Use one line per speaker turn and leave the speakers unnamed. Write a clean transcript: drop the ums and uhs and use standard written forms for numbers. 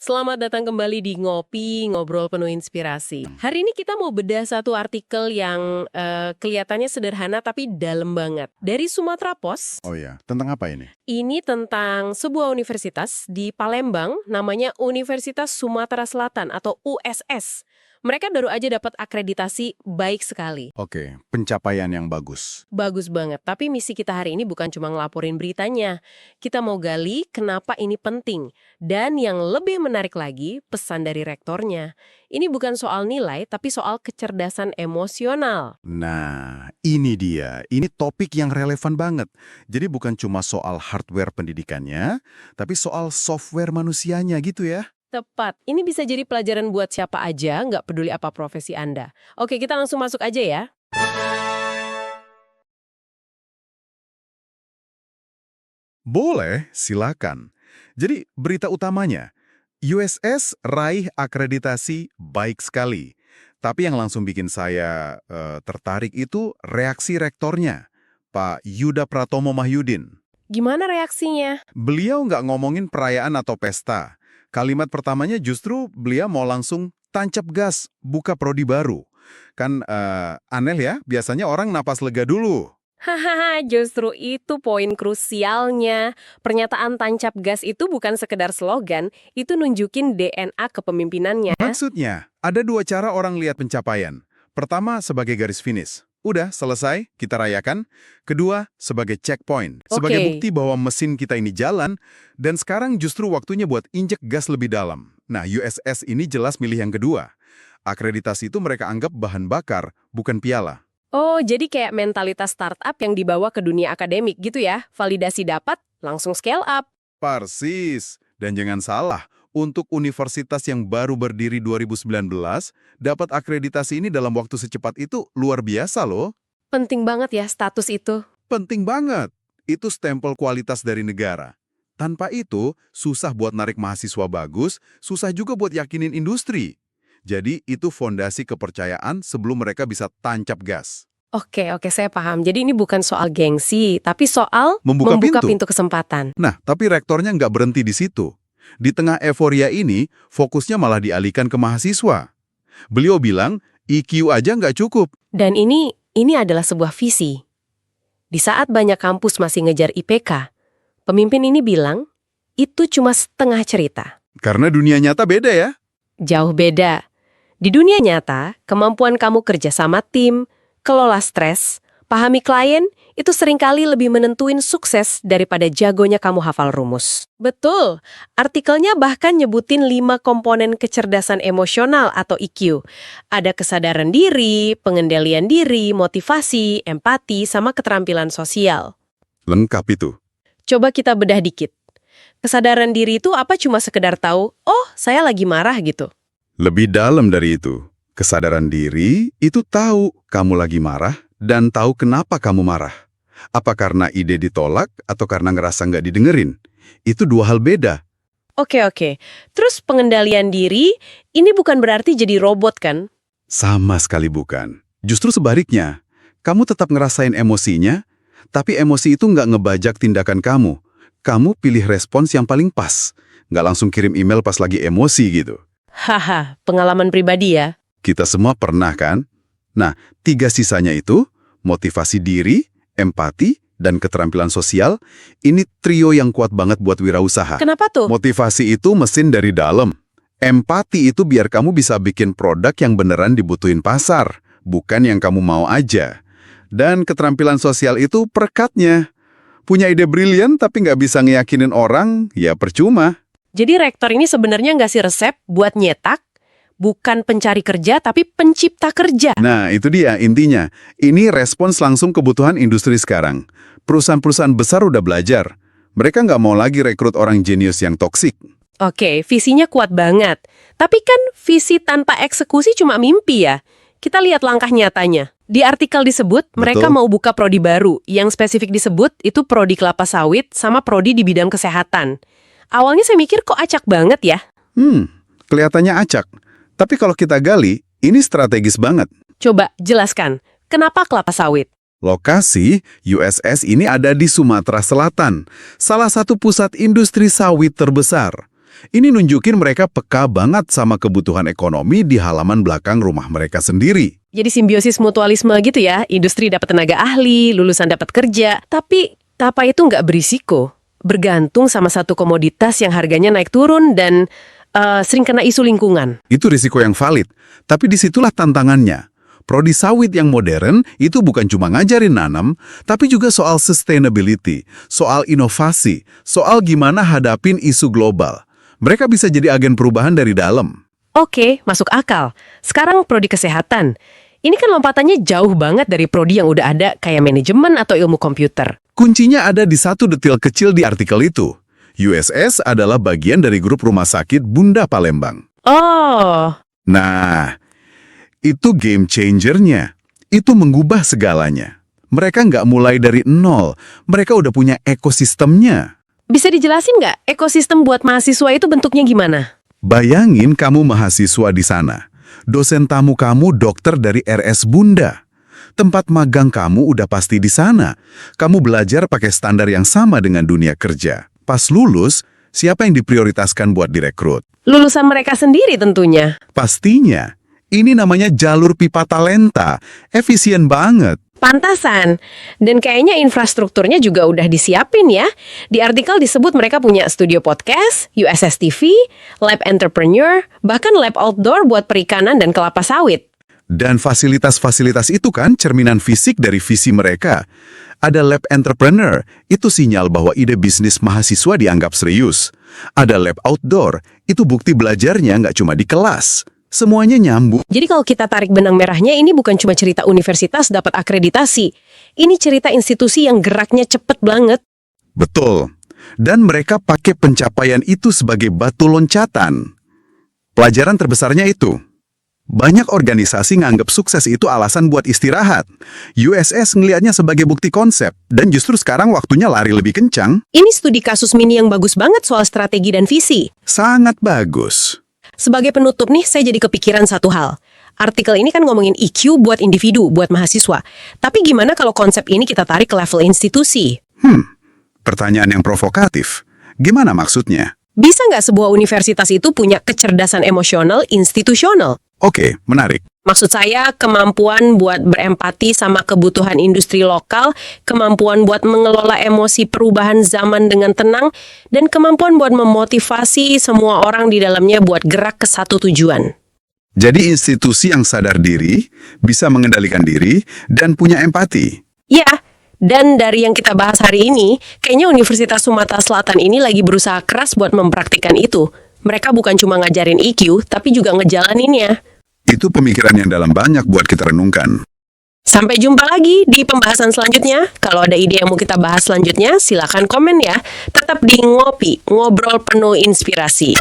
Selamat datang kembali di Ngopi, Ngobrol Penuh Inspirasi. Hari ini kita mau bedah satu artikel yang kelihatannya sederhana tapi dalam banget. Dari Sumatra Pos,
Oh ya, tentang apa ini?
ini tentang sebuah universitas di Palembang, namanya Universitas Sumatera Selatan atau USS. Mereka baru aja dapat akreditasi baik sekali.
Oke, pencapaian yang bagus.
Bagus banget, tapi misi kita hari ini bukan cuma ngelaporin beritanya. Kita mau gali kenapa ini penting. Dan yang lebih menarik lagi, pesan dari rektornya. Ini bukan soal nilai, tapi soal kecerdasan emosional.
Nah, ini dia. Ini topik yang relevan banget. Jadi bukan cuma soal hardware pendidikannya, tapi soal software manusianya gitu ya.
Tepat, ini bisa jadi pelajaran buat siapa aja, nggak peduli apa profesi Anda. Oke, kita langsung masuk aja ya.
Boleh, silakan. Jadi berita utamanya, USS raih akreditasi baik sekali. Tapi yang langsung bikin saya tertarik itu reaksi rektornya, Pak Yuda Pratomo Mahyudin.
Gimana reaksinya?
Beliau nggak ngomongin perayaan atau pesta. Kalimat pertamanya justru beliau mau langsung tancap gas, buka prodi baru. Kan aneh ya, biasanya orang napas lega dulu.
Hahaha, justru itu poin krusialnya. Pernyataan tancap gas itu bukan sekedar slogan, itu nunjukin DNA kepemimpinannya.
Maksudnya, ada dua cara orang lihat pencapaian. Pertama, sebagai garis finish. Udah, selesai, kita rayakan. Kedua, sebagai checkpoint. Sebagai
Oke.
bukti bahwa mesin kita ini jalan, dan sekarang justru waktunya buat injek gas lebih dalam. Nah, USS ini jelas milih yang kedua. Akreditasi itu mereka anggap bahan bakar, bukan piala.
Oh, jadi kayak mentalitas startup yang dibawa ke dunia akademik gitu ya. Validasi dapat, langsung scale up.
Persis. Dan jangan salah, untuk universitas yang baru berdiri 2019, dapat akreditasi ini dalam waktu secepat itu luar biasa loh.
Penting banget ya status itu.
Penting banget. Itu stempel kualitas dari negara. Tanpa itu, susah buat narik mahasiswa bagus, susah juga buat yakinin industri. Jadi, itu fondasi kepercayaan sebelum mereka bisa tancap gas.
Oke, saya paham. Jadi ini bukan soal gengsi, tapi soal
Membuka pintu.
pintu kesempatan.
Nah, tapi rektornya nggak berhenti di situ. Di tengah euforia ini, fokusnya malah dialihkan ke mahasiswa. Beliau bilang, IQ aja nggak cukup.
Dan ini adalah sebuah visi. Di saat banyak kampus masih ngejar IPK, pemimpin ini bilang, itu cuma setengah cerita.
Karena dunia nyata beda ya.
Jauh beda. Di dunia nyata, kemampuan kamu kerja sama tim, kelola stres, pahami klien, itu seringkali lebih menentuin sukses daripada jagonya kamu hafal rumus. Betul. Artikelnya bahkan nyebutin 5 komponen kecerdasan emosional atau IQ. Ada kesadaran diri, pengendalian diri, motivasi, empati, sama keterampilan sosial.
Lengkap itu.
Coba kita bedah dikit. Kesadaran diri itu apa cuma sekedar tahu, oh saya lagi marah gitu.
Lebih dalam dari itu. Kesadaran diri itu tahu kamu lagi marah dan tahu kenapa kamu marah. Apa karena ide ditolak atau karena ngerasa nggak didengerin? Itu dua hal beda.
Oke. Terus pengendalian diri, ini bukan berarti jadi robot kan?
Sama sekali bukan. Justru sebaliknya. Kamu tetap ngerasain emosinya, tapi emosi itu nggak ngebajak tindakan kamu. Kamu pilih respons yang paling pas. Nggak langsung kirim email pas lagi emosi gitu.
Haha, pengalaman pribadi ya.
Kita semua pernah kan? Nah, 3 sisanya itu, motivasi diri, empati, dan keterampilan sosial, ini trio yang kuat banget buat wirausaha.
Kenapa tuh?
Motivasi itu mesin dari dalam. Empati itu biar kamu bisa bikin produk yang beneran dibutuhin pasar, bukan yang kamu mau aja. Dan keterampilan sosial itu perekatnya. Punya ide brilian tapi nggak bisa ngeyakinin orang, ya percuma.
Jadi rektor ini sebenarnya ngasih resep buat nyetak, bukan pencari kerja tapi pencipta kerja.
Nah, itu dia intinya. Ini respons langsung kebutuhan industri sekarang. Perusahaan-perusahaan besar udah belajar. Mereka nggak mau lagi rekrut orang jenius yang toksik.
Oke, visinya kuat banget. Tapi kan visi tanpa eksekusi cuma mimpi ya. Kita lihat langkah nyatanya. Di artikel disebut, mereka mau buka prodi baru. Yang spesifik disebut itu prodi kelapa sawit sama prodi di bidang kesehatan. Awalnya saya mikir kok acak banget ya.
Kelihatannya acak. Tapi kalau kita gali, ini strategis banget.
Coba jelaskan, kenapa kelapa sawit?
Lokasi USS ini ada di Sumatera Selatan, salah satu pusat industri sawit terbesar. Ini nunjukin mereka peka banget sama kebutuhan ekonomi di halaman belakang rumah mereka sendiri.
Jadi simbiosis mutualisme gitu ya, industri dapat tenaga ahli, lulusan dapat kerja. Tapi apa itu nggak berisiko? Bergantung sama satu komoditas yang harganya naik turun dan sering kena isu lingkungan.
Itu risiko yang valid, tapi disitulah tantangannya. Prodi sawit yang modern itu bukan cuma ngajarin nanam, tapi juga soal sustainability, soal inovasi, soal gimana hadapin isu global. Mereka bisa jadi agen perubahan dari dalam.
Oke, masuk akal. Sekarang prodi kesehatan. Ini kan lompatannya jauh banget dari prodi yang udah ada kayak manajemen atau ilmu komputer.
Kuncinya ada di satu detil kecil di artikel itu. USS adalah bagian dari grup rumah sakit Bunda Palembang.
Oh,
Nah, itu game changer-nya. Itu mengubah segalanya. Mereka nggak mulai dari nol. Mereka udah punya ekosistemnya.
bisa dijelasin nggak ekosistem buat mahasiswa itu bentuknya gimana?
Bayangin kamu mahasiswa di sana. Dosen tamu kamu dokter dari RS Bunda. Tempat magang kamu udah pasti di sana. Kamu belajar pakai standar yang sama dengan dunia kerja. Pas lulus, siapa yang diprioritaskan buat direkrut?
Lulusan mereka sendiri tentunya.
Pastinya. Ini namanya jalur pipa talenta. Efisien banget.
Pantasan. Dan kayaknya infrastrukturnya juga udah disiapin ya. Di artikel disebut mereka punya studio podcast, USS TV, lab entrepreneur, bahkan lab outdoor buat perikanan dan kelapa sawit.
Dan fasilitas-fasilitas itu kan cerminan fisik dari visi mereka. Ada lab entrepreneur, itu sinyal bahwa ide bisnis mahasiswa dianggap serius. Ada lab outdoor, itu bukti belajarnya nggak cuma di kelas. Semuanya nyambung.
Jadi kalau kita tarik benang merahnya, ini bukan cuma cerita universitas dapat akreditasi. Ini cerita institusi yang geraknya cepet banget.
Betul. Dan mereka pakai pencapaian itu sebagai batu loncatan. Pelajaran terbesarnya itu. Banyak organisasi nganggap sukses itu alasan buat istirahat. USS ngelihatnya sebagai bukti konsep, dan justru sekarang waktunya lari lebih kencang.
Ini studi kasus mini yang bagus banget soal strategi dan visi.
Sangat bagus.
Sebagai penutup nih, saya jadi kepikiran satu hal. Artikel ini kan ngomongin EQ buat individu, buat mahasiswa. Tapi gimana kalau konsep ini kita tarik ke level institusi?
Pertanyaan yang provokatif. Gimana maksudnya?
Bisa nggak sebuah universitas itu punya kecerdasan emosional institusional?
Oke, menarik.
Maksud saya kemampuan buat berempati sama kebutuhan industri lokal, kemampuan buat mengelola emosi perubahan zaman dengan tenang, dan kemampuan buat memotivasi semua orang di dalamnya buat gerak ke satu tujuan.
Jadi institusi yang sadar diri, bisa mengendalikan diri, dan punya empati.
Ya, dan dari yang kita bahas hari ini, kayaknya Universitas Sumatera Selatan ini lagi berusaha keras buat mempraktikkan itu. Mereka bukan cuma ngajarin EQ, tapi juga ngejalaninnya.
Itu pemikiran yang dalam banyak buat kita renungkan.
Sampai jumpa lagi di pembahasan selanjutnya. Kalau ada ide yang mau kita bahas selanjutnya, silakan komen ya. Tetap di Ngopi, ngobrol penuh inspirasi.